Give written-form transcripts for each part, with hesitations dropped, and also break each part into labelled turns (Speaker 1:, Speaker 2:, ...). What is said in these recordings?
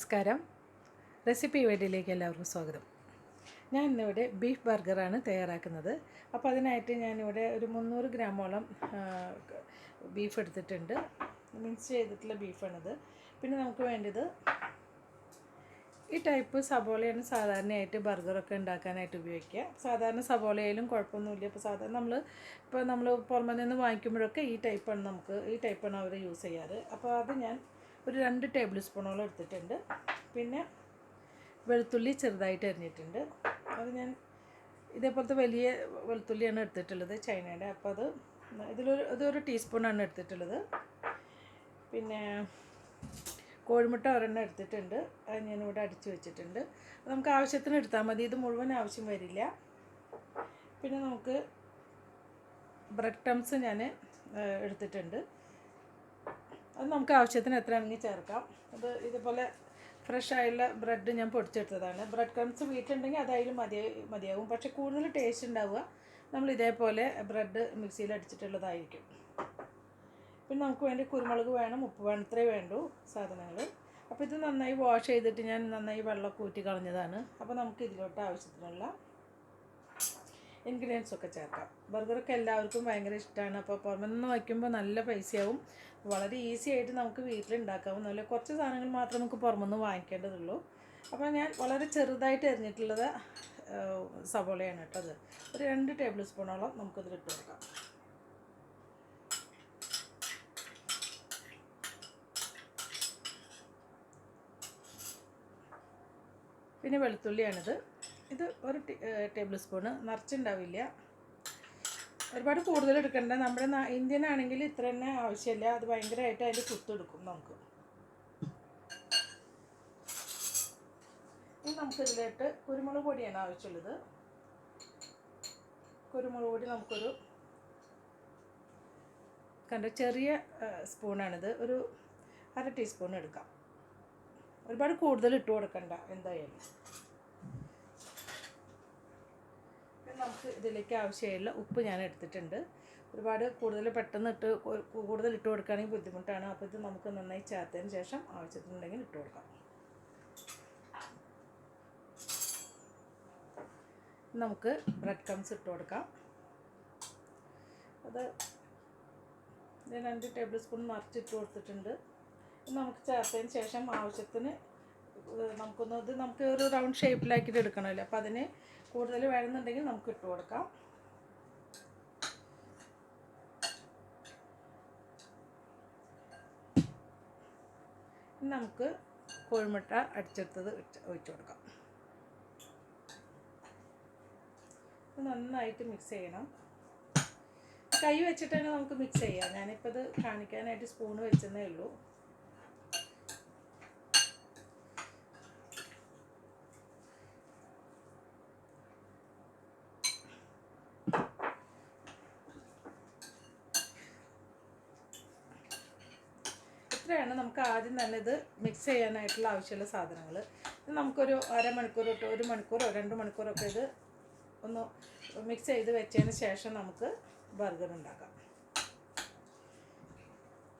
Speaker 1: നമസ്കാരം. റെസിപ്പി വീഡിയോയിലേക്ക് എല്ലാവർക്കും സ്വാഗതം. ഞാൻ ഇന്നിവിടെ ബീഫ് ബർഗറാണ് തയ്യാറാക്കുന്നത്. അപ്പോൾ അതിനായിട്ട് ഞാനിവിടെ ഒരു 300 ഗ്രാമോളം ബീഫ് എടുത്തിട്ടുണ്ട്. മിക്സ് ചെയ്തിട്ടുള്ള ബീഫാണിത്. പിന്നെ നമുക്ക് വേണ്ടത് ഈ ടൈപ്പ് സബോളയാണ് സാധാരണയായിട്ട് ബർഗറൊക്കെ ഉണ്ടാക്കാനായിട്ട് ഉപയോഗിക്കുക. സാധാരണ സബോളയിലും കുഴപ്പമൊന്നുമില്ല. ഇപ്പോൾ നമ്മൾ പുറമെ നിന്ന് വാങ്ങിക്കുമ്പോഴൊക്കെ ഈ ടൈപ്പാണ് അവർ യൂസ് ചെയ്യാറ്. അപ്പോൾ അത് ഞാൻ ഒരു 2 ടേബിൾ സ്പൂണോളം എടുത്തിട്ടുണ്ട്. പിന്നെ വെളുത്തുള്ളി ചെറുതായിട്ട് അരിഞ്ഞിട്ടുണ്ട്. അത് ഞാൻ ഇതേപോലത്തെ വലിയ വെളുത്തുള്ളിയാണ് എടുത്തിട്ടുള്ളത്, ചൈനയുടെ. അപ്പോൾ ഇതൊരു ടീസ്പൂണാണ് എടുത്തിട്ടുള്ളത്. പിന്നെ കോഴിമുട്ട ഒരെണ്ണം എടുത്തിട്ടുണ്ട്. അത് ഞാനിവിടെ അടിച്ച് വെച്ചിട്ടുണ്ട്. നമുക്ക് ആവശ്യത്തിന് എടുത്താൽ മതി, ഇത് മുഴുവൻ ആവശ്യം വരില്ല. പിന്നെ നമുക്ക് ബ്രെഡ് ക്രംസ് ഞാൻ എടുത്തിട്ടുണ്ട്. അത് നമുക്ക് ആവശ്യത്തിന് എത്രയാണെങ്കിൽ ചേർക്കാം. ഇതുപോലെ ഫ്രഷ് ആയുള്ള ബ്രെഡ് ഞാൻ പൊടിച്ചെടുത്തതാണ്. ബ്രെഡ് ക്രംസ് വീട്ടിലുണ്ടെങ്കിൽ അതായാലും മതിയാവും. പക്ഷേ കൂടുതൽ ടേസ്റ്റ് ഉണ്ടാവുക നമ്മൾ ഇതേപോലെ ബ്രെഡ് മിക്സിയിൽ അടിച്ചിട്ടുള്ളതായിരിക്കും. പിന്നെ നമുക്ക് വേണ്ടി കുരുമുളക് വേണം, ഉപ്പ് വേണം, ഇത്രയേ വേണ്ടൂ സാധനങ്ങൾ. അപ്പോൾ ഇത് നന്നായി വാഷ് ചെയ്തിട്ട് ഞാൻ നന്നായി വെള്ളമൊക്കെ ഊറ്റി കളഞ്ഞതാണ്. അപ്പോൾ നമുക്ക് ഇതിലോട്ട് ആവശ്യത്തിനുള്ള ഇൻഗ്രീഡിയൻസൊക്കെ ചേർക്കാം. ബർഗറൊക്കെ എല്ലാവർക്കും ഭയങ്കര ഇഷ്ടമാണ്. അപ്പോൾ പുറമെ നിന്ന് വയ്ക്കുമ്പോൾ നല്ല പൈസയാവും. വളരെ ഈസി ആയിട്ട് നമുക്ക് വീട്ടിലുണ്ടാക്കാവുന്ന കുറച്ച് സാധനങ്ങൾ മാത്രമേ നമുക്ക് പുറമെന്ന് വാങ്ങിക്കേണ്ടതുള്ളൂ. അപ്പോൾ ഞാൻ വളരെ ചെറുതായിട്ട് എറിഞ്ഞിട്ടുള്ളത് സവോളയാണ് കേട്ടത്. ഒരു 2 ടേബിൾ സ്പൂണോളം നമുക്കതിലിട്ട് കൊടുക്കാം. പിന്നെ വെളുത്തുള്ളിയാണിത്. ഇത് ഒരു ടേബിൾ സ്പൂണ്, നിറച്ചുണ്ടാവില്ല. ഒരുപാട് കൂടുതൽ എടുക്കണ്ട. നമ്മുടെ ഇന്ത്യൻ ആണെങ്കിൽ ഇത്ര തന്നെ ആവശ്യമില്ല. അത് ഭയങ്കരമായിട്ട് അതിൽ കുത്തെടുക്കും നമുക്ക്. ഇനി നമുക്കിതിലോട്ട് കുരുമുളക് പൊടിയാണ് ആവശ്യമുള്ളത്. കുരുമുളക് പൊടി നമുക്കൊരു ചെറിയ സ്പൂണാണിത്, ഒരു 1/2 ടീസ്പൂൺ എടുക്കാം. ഒരുപാട് കൂടുതൽ ഇട്ട് കൊടുക്കണ്ട എന്തായാലും. നമുക്ക് ഇതിലേക്ക് ആവശ്യമായുള്ള ഉപ്പ് ഞാൻ എടുത്തിട്ടുണ്ട്. ഒരുപാട് കൂടുതൽ ഇട്ട് കൊടുക്കുകയാണെങ്കിൽ ബുദ്ധിമുട്ടാണ്. അപ്പോൾ ഇത് നമുക്ക് നന്നായി ചേർത്തതിന് ശേഷം ആവശ്യത്തിനുണ്ടെങ്കിൽ ഇട്ട് കൊടുക്കാം. നമുക്ക് ബ്രെഡ് ക്രംസ് ഇട്ട് കൊടുക്കാം. അത് ഞാൻ 2 ടേബിൾ സ്പൂൺ നിറച്ചിട്ട് കൊടുത്തിട്ടുണ്ട്. നമുക്ക് ചേർത്തതിന് ശേഷം ആവശ്യത്തിന് നമുക്ക് ഒരു റൗണ്ട് ഷേപ്പിലാക്കിയിട്ട് എടുക്കണമല്ലോ. അപ്പോൾ അതിന് കൂടുതൽ വേണമെന്നുണ്ടെങ്കിൽ നമുക്ക് ഇട്ട് കൊടുക്കാം. നമുക്ക് കോഴിമുട്ട അടിച്ചെടുത്തത് ഒഴിച്ചു കൊടുക്കാം. നന്നായിട്ട് മിക്സ് ചെയ്യണം. കൈ വെച്ചിട്ട് തന്നെ നമുക്ക് മിക്സ് ചെയ്യാം. ഞാനിപ്പോൾ ഇത് കാണിക്കാനായിട്ട് സ്പൂണ് വെച്ചെന്നേ ഉള്ളൂ. ഇത്രയാണ് നമുക്ക് ആദ്യം തന്നെ ഇത് മിക്സ് ചെയ്യാനായിട്ടുള്ള ആവശ്യമുള്ള സാധനങ്ങൾ. നമുക്കൊരു അരമണിക്കൂർ തൊട്ട് 1 മണിക്കൂറോ 2 മണിക്കൂറൊക്കെ ഇത് ഒന്ന് മിക്സ് ചെയ്ത് വെച്ചതിന് ശേഷം നമുക്ക് ബർഗർ ഉണ്ടാക്കാം.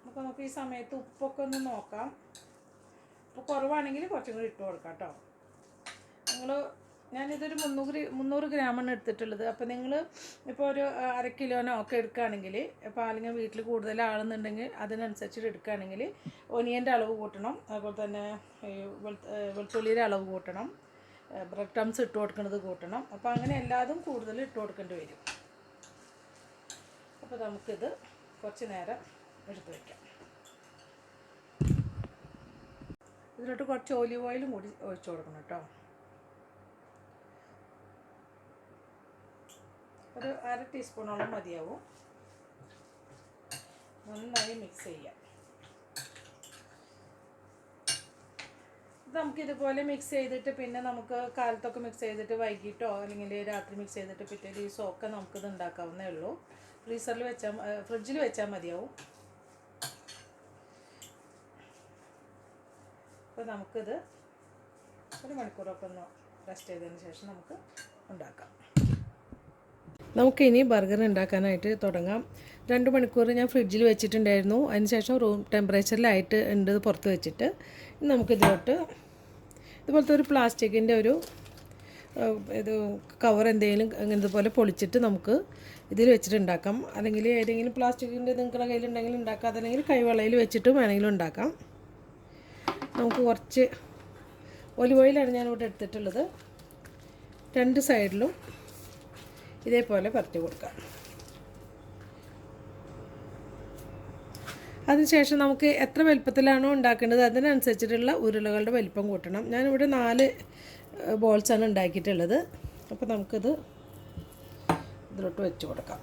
Speaker 1: അപ്പോൾ നമുക്ക് ഈ സമയത്ത് ഉപ്പൊക്കെ ഒന്ന് നോക്കാം. ഉപ്പ് കുറവാണെങ്കിൽ കുറച്ചും കൂടി ഇട്ട് കൊടുക്കാം കേട്ടോ. ഞാനിതൊരു 300 ഗ്രാമാണ് എടുത്തിട്ടുള്ളത്. അപ്പോൾ നിങ്ങൾ ഇപ്പോൾ ഒരു 1/2 കിലോനോ ഒക്കെ എടുക്കുകയാണെങ്കിൽ, ഇപ്പോൾ അല്ലെങ്കിൽ വീട്ടിൽ കൂടുതൽ ആളെന്നുണ്ടെങ്കിൽ അതിനനുസരിച്ചിട്ട് എടുക്കുകയാണെങ്കിൽ ഒനിയൻ്റെ അളവ് കൂട്ടണം. അതുപോലെ തന്നെ വെളുത്തുള്ളിയുടെ അളവ് കൂട്ടണം, ബ്രെഡ് ക്രംസ് ഇട്ട് കൊടുക്കുന്നത് കൂട്ടണം. അപ്പോൾ അങ്ങനെ എല്ലാതും കൂടുതൽ ഇട്ട് കൊടുക്കേണ്ടി വരും. അപ്പോൾ നമുക്കിത് കുറച്ച് നേരം എടുത്ത് വയ്ക്കാം. ഇതിലോട്ട് കുറച്ച് ഒലിവ് ഓയിലും കൂടി ഒഴിച്ചു കൊടുക്കണം കേട്ടോ. ഒരു 1/2 ടീസ്പൂണോളം മതിയാവും. നന്നായി മിക്സ് ചെയ്യാം. ഇത് നമുക്കിതുപോലെ മിക്സ് ചെയ്തിട്ട് പിന്നെ നമുക്ക് കാലത്തൊക്കെ മിക്സ് ചെയ്തിട്ട് വൈകിട്ടോ അല്ലെങ്കിൽ രാത്രി മിക്സ് ചെയ്തിട്ട് പിറ്റേ ദിവസമൊക്കെ നമുക്കിത് ഉണ്ടാക്കാവുന്നേ ഉള്ളൂ. ഫ്രിഡ്ജിൽ വെച്ചാൽ മതിയാവും. അപ്പോൾ നമുക്കിത് 1 മണിക്കൂറൊക്കെ ഒന്ന് റെസ്റ്റ് ചെയ്തതിന് ശേഷം നമുക്ക് ഉണ്ടാക്കാം. നമുക്കിനി ബർഗർ ഉണ്ടാക്കാനായിട്ട് തുടങ്ങാം. 2 മണിക്കൂർ ഞാൻ ഫ്രിഡ്ജിൽ വെച്ചിട്ടുണ്ടായിരുന്നു. അതിനുശേഷം റൂം ടെമ്പറേച്ചറിലായിട്ട് ഉണ്ട് പുറത്ത് വെച്ചിട്ട്. നമുക്കിതിലോട്ട് ഇതുപോലത്തെ ഒരു പ്ലാസ്റ്റിക്കിൻ്റെ ഒരു ഇത് കവർ എന്തെങ്കിലും ഇതുപോലെ പൊളിച്ചിട്ട് നമുക്ക് ഇതിൽ വെച്ചിട്ട് ഉണ്ടാക്കാം. അല്ലെങ്കിൽ ഏതെങ്കിലും പ്ലാസ്റ്റിക്കിൻ്റെ നിങ്ങളുടെ കയ്യിലുണ്ടെങ്കിൽ ഉണ്ടാക്കാം. അതല്ലെങ്കിൽ കൈവളയിൽ വെച്ചിട്ട് വേണമെങ്കിലും ഉണ്ടാക്കാം. നമുക്ക് കുറച്ച് ഒലിവ് ഓയിലാണ് ഞാനിവിടെ എടുത്തിട്ടുള്ളത്. 2 സൈഡിലും ഇതേപോലെ പരത്തി കൊടുക്കാം. അതിനുശേഷം നമുക്ക് എത്ര വലുപ്പത്തിലാണോ ഉണ്ടാക്കേണ്ടത് അതിനനുസരിച്ചിട്ടുള്ള ഉരുളകളുടെ വലിപ്പം കൂട്ടണം. ഞാനിവിടെ 4 ബോൾസാണ് ഉണ്ടാക്കിയിട്ടുള്ളത്. അപ്പോൾ നമുക്കിത് ഇതിലോട്ട് വെച്ച് കൊടുക്കാം.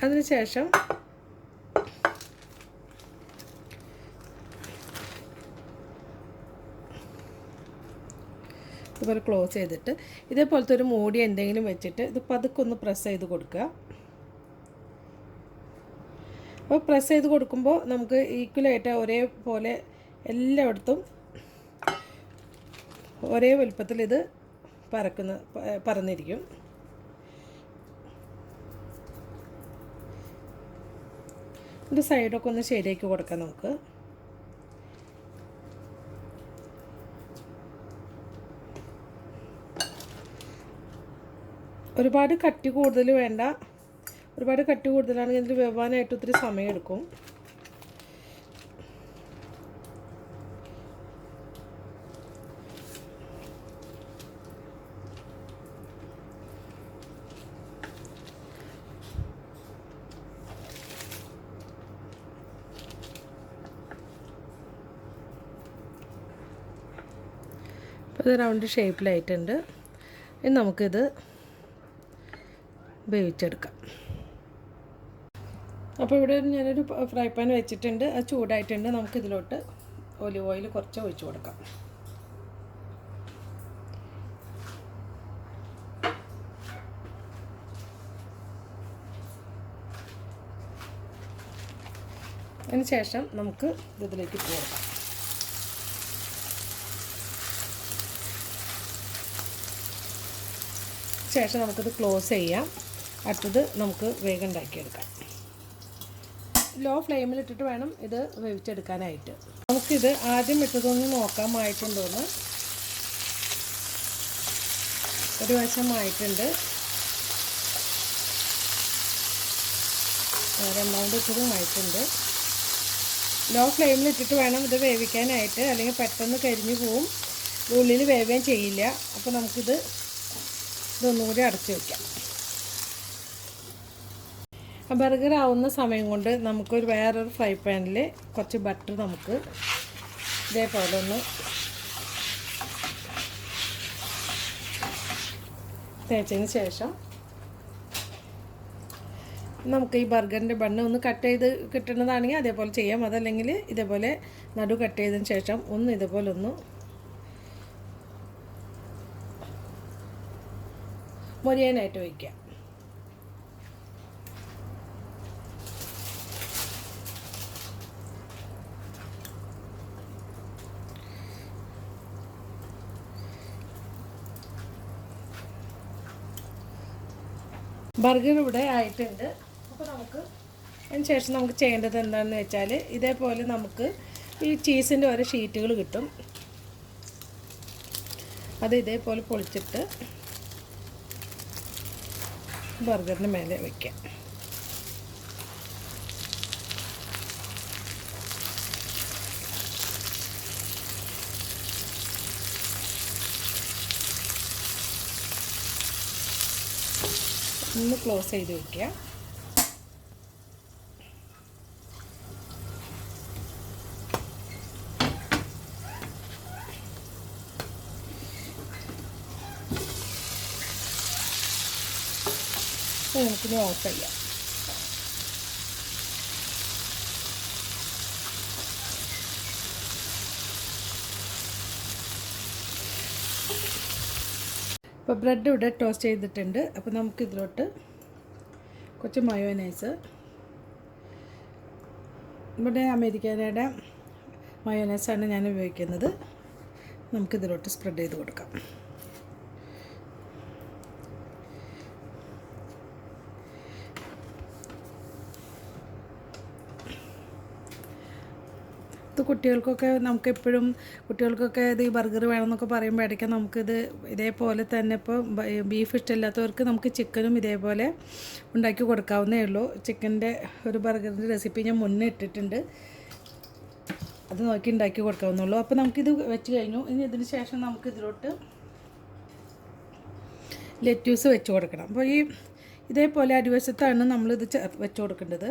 Speaker 1: അതിനുശേഷം ഇതുപോലെ ക്ലോസ് ചെയ്തിട്ട് ഇതേപോലത്തെ ഒരു മൂടി എന്തെങ്കിലും വെച്ചിട്ട് ഇത് പതുക്കെ ഒന്ന് പ്രസ് ചെയ്ത് കൊടുക്കുക. അപ്പോൾ പ്രസ് ചെയ്ത് കൊടുക്കുമ്പോൾ നമുക്ക് ഈക്വലായിട്ട് ഒരേപോലെ എല്ലായിടത്തും ഒരേ വലുപ്പത്തിൽ ഇത് പറന്നിരിക്കും. ഇതിൻ്റെ സൈഡൊക്കെ ഒന്ന് ശരിയാക്കി കൊടുക്കാം നമുക്ക്. ഒരുപാട് കട്ടി കൂടുതൽ വേണ്ട. ഒരുപാട് കട്ടി കൂടുതലാണെങ്കിൽ ഇതിൽ വേവാനായിട്ട് ഒത്തിരി സമയമെടുക്കും. അപ്പോൾ ഇത് റൗണ്ട് ഷേപ്പിലായിട്ടുണ്ട്. ഇനി നമുക്കിത് വേവിച്ചെടുക്കാം. അപ്പോൾ ഇവിടെ ഞാനൊരു ഫ്രൈ പാൻ വെച്ചിട്ടുണ്ട്. അത് ചൂടായിട്ടുണ്ട്. നമുക്കിതിലോട്ട് ഒലിവ് ഓയിൽ കുറച്ച് ഒഴിച്ച് കൊടുക്കാം. അതിന് ശേഷം നമുക്ക് ഇതിലേക്ക് ഇട്ട് കൊടുക്കാം. ശേഷം നമുക്കിത് ക്ലോസ് ചെയ്യാം. അടുത്തത് നമുക്ക് വേഗം ഉണ്ടാക്കിയെടുക്കാം. ലോ ഫ്ലെയിമിലിട്ടിട്ട് വേണം ഇത് വേവിച്ചെടുക്കാനായിട്ട്. നമുക്കിത് ആദ്യം ഇട്ടതൊന്ന് നോക്കാം ആയിട്ടുണ്ടോയെന്ന്. ഒരു വശം ആയിട്ടുണ്ട്. രണ്ടാമത് ഇട്ടതും ആയിട്ടുണ്ട്. ലോ ഫ്ലെയിമിലിട്ടിട്ട് വേണം ഇത് വേവിക്കാനായിട്ട്, അല്ലെങ്കിൽ പെട്ടെന്ന് കരിഞ്ഞു പോവും, ഉള്ളിൽ വേവുകയും ചെയ്യില്ല. അപ്പോൾ നമുക്കിത് ഇതൊന്നും കൂടി അടച്ചു വയ്ക്കാം. ബർഗർ ആവുന്ന സമയം കൊണ്ട് നമുക്കൊരു വേറൊരു ഫ്രൈ പാനിൽ കുറച്ച് ബട്ടർ നമുക്ക് ഇതേപോലെ ഒന്ന് തേച്ചതിന് ശേഷം നമുക്ക് ഈ ബർഗറിൻ്റെ ബണ്ണ് ഒന്ന് കട്ട് ചെയ്ത് കിട്ടുന്നതാണെങ്കിൽ അതേപോലെ ചെയ്യാം. അതല്ലെങ്കിൽ ഇതേപോലെ നടു കട്ട് ചെയ്തതിന് ശേഷം ഒന്ന് ഇതേപോലെ ഒന്ന് മൊരിയാനായിട്ട് വയ്ക്കാം. ബർഗർ ഇവിടെ ആയിട്ടുണ്ട്. അപ്പോൾ നമുക്ക് അതിന് ശേഷം നമുക്ക് ചെയ്യേണ്ടത് എന്താണെന്ന് വെച്ചാൽ ഇതേപോലെ നമുക്ക് ഈ ചീസിൻ്റെ ഓരോ ഷീറ്റുകൾ കിട്ടും. അത് ഇതേപോലെ പൊളിച്ചിട്ട് ബർഗറിന് മേലെ വയ്ക്കാം. ഒന്ന് ക്ലോസ് ചെയ്ത് വയ്ക്കുക. നമുക്കിനി ഓഫ് ചെയ്യാം. അപ്പോൾ ബ്രെഡ് ഇവിടെ ടോസ്റ്റ് ചെയ്തിട്ടുണ്ട്. അപ്പോൾ നമുക്കിതിലോട്ട് കുറച്ച് മയോനൈസ്, ഇവിടെ അമേരിക്കയുടെ മയോനൈസാണ് ഞാൻ ഉപയോഗിക്കുന്നത്, നമുക്കിതിലോട്ട് സ്പ്രെഡ് ചെയ്ത് കൊടുക്കാം. കുട്ടികൾക്കൊക്കെ നമുക്കെപ്പോഴും കുട്ടികൾക്കൊക്കെ ഇത് ഈ ബർഗർ വേണമെന്നൊക്കെ പറയുമ്പോൾ ഇടയ്ക്ക് നമുക്കിത് ഇതേപോലെ തന്നെ ഇപ്പോൾ ബീഫ് ഇഷ്ടമില്ലാത്തവർക്ക് നമുക്ക് ചിക്കനും ഇതേപോലെ ഉണ്ടാക്കി കൊടുക്കാവുന്നേ ഉള്ളൂ. ചിക്കൻ്റെ ഒരു ബർഗറിൻ്റെ റെസിപ്പി ഞാൻ മുന്നേ ഇട്ടിട്ടുണ്ട്, അത് നോക്കി ഉണ്ടാക്കി കൊടുക്കാവുന്നുള്ളൂ. അപ്പോൾ നമുക്കിത് വെച്ച് കഴിഞ്ഞു. ഇനി ഇതിന് ശേഷം നമുക്കിതിലോട്ട് ലെറ്റ്യൂസ് വെച്ച് കൊടുക്കണം. അപ്പോൾ ഈ ഇതേപോലെ അടിവശത്താണ് നമ്മളിത് വെച്ച് കൊടുക്കേണ്ടത്.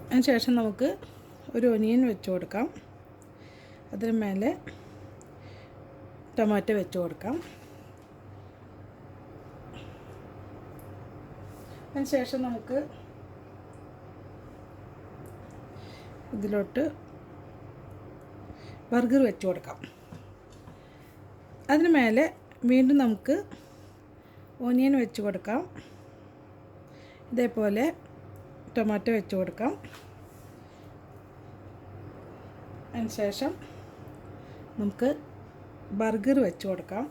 Speaker 1: അതിന് ശേഷം നമുക്ക് ഒരു ഒനിയൻ വെച്ച് കൊടുക്കാം. അതിന് മേലെ ടൊമാറ്റോ വെച്ച് കൊടുക്കാം. അതിന് ശേഷം നമുക്ക് ഇതിലോട്ട് ബർഗർ വെച്ച് കൊടുക്കാം. അതിന് മേലെ വീണ്ടും നമുക്ക് ഓനിയൻ വെച്ച് കൊടുക്കാം. ഇതേപോലെ ടൊമാറ്റോ വെച്ച് കൊടുക്കാം. അതിന് ശേഷം നമുക്ക് ബർഗർ വെച്ച് കൊടുക്കാം.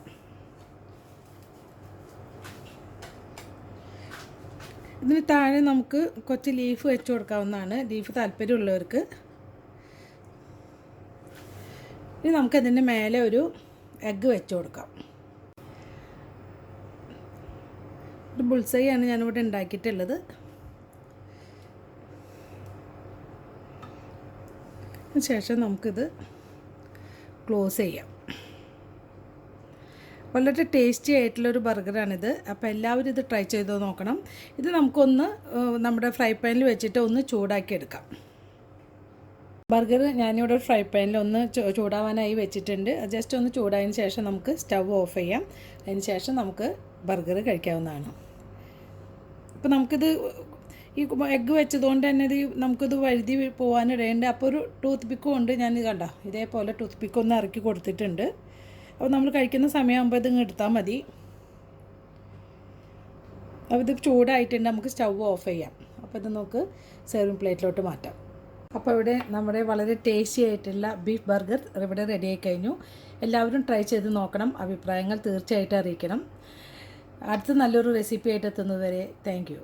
Speaker 1: ഇതിന് താഴെ നമുക്ക് കുറച്ച് ലീഫ് വെച്ച് കൊടുക്കാവുന്നതാണ്, ലീഫ് താല്പര്യമുള്ളവർക്ക്. ഇനി നമുക്കതിൻ്റെ മേലെ ഒരു എഗ്ഗ് വെച്ച് കൊടുക്കാം. ഒരു ബുൾസൈയാണ് ഞാനിവിടെ ഉണ്ടാക്കിയിട്ടുള്ളത്. ശേഷം നമുക്കിത് ക്ലോസ് ചെയ്യാം. വളരെ ടേസ്റ്റി ആയിട്ടുള്ളൊരു ബർഗറാണിത്. അപ്പോൾ എല്ലാവരും ഇത് ട്രൈ ചെയ്ത് നോക്കണം. ഇത് നമുക്കൊന്ന് നമ്മുടെ ഫ്രൈ പാനിൽ വെച്ചിട്ട് ഒന്ന് ചൂടാക്കി എടുക്കാം. ബർഗർ ഞാനിവിടെ ഫ്രൈ പാനിൽ ഒന്ന് ചൂടാവാനായി വെച്ചിട്ടുണ്ട്. ജസ്റ്റ് ഒന്ന് ചൂടായതിന് ശേഷം നമുക്ക് സ്റ്റവ് ഓഫ് ചെയ്യാം. അതിന് ശേഷം നമുക്ക് ബർഗർ കഴിക്കാവുന്നതാണ്. അപ്പോൾ നമുക്കിത് ഈ എഗ്ഗ് വെച്ചതുകൊണ്ട് തന്നെ ഇത് നമുക്കിത് വഴുതി പോകാനിടയുണ്ട്. അപ്പോൾ ഒരു ടൂത്ത് പിക്ക് കൊണ്ട് ഞാൻ കണ്ട ഇതേപോലെ ടൂത്ത് പിക്ക് ഒന്ന് ഇറക്കി കൊടുത്തിട്ടുണ്ട്. അപ്പോൾ നമ്മൾ കഴിക്കുന്ന സമയമാകുമ്പോൾ ഇത് എടുത്താൽ മതി. അപ്പോൾ ഇത് ചൂടായിട്ടുണ്ട്, നമുക്ക് സ്റ്റവ് ഓഫ് ചെയ്യാം. അപ്പോൾ ഇത് നമുക്ക് സെർവിങ് പ്ലേറ്റിലോട്ട് മാറ്റാം. അപ്പോൾ ഇവിടെ നമ്മുടെ വളരെ ടേസ്റ്റി ആയിട്ടുള്ള ബീഫ് ബർഗർ ഇവിടെ റെഡി ആയി കഴിഞ്ഞു. എല്ലാവരും ട്രൈ ചെയ്ത് നോക്കണം. അഭിപ്രായങ്ങൾ തീർച്ചയായിട്ടും അറിയിക്കണം. അടുത്ത നല്ലൊരു റെസിപ്പി ആയിട്ട് എത്തുന്നത് വരെ താങ്ക് യു.